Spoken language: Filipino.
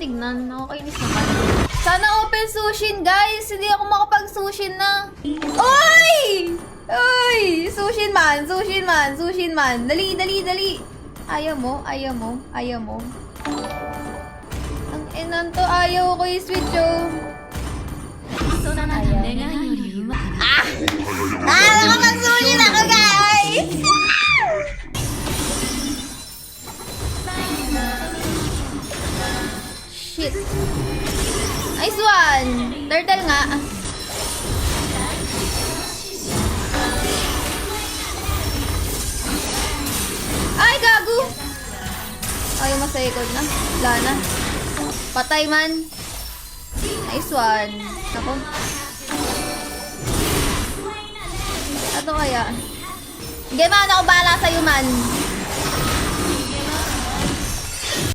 tignan. Nakakainis naman. Sana open sushin, guys. Hindi ako makapag-sushin na. Oy! Oy! Sushin man, sushin man, sushin man. Dali, dali, dali. Ayaw mo, ayaw mo, ayaw mo. Ang inan to, ayaw ko i-switch oh. Nakapag-sushin ako, guys! Shit. Nice one! Turtle nga. Ay, gago! Ayaw mas sa ikot na. Wala na. Patay man. Nice one. Ako. Ano kaya? Sige man, ako bahala sa'yo man.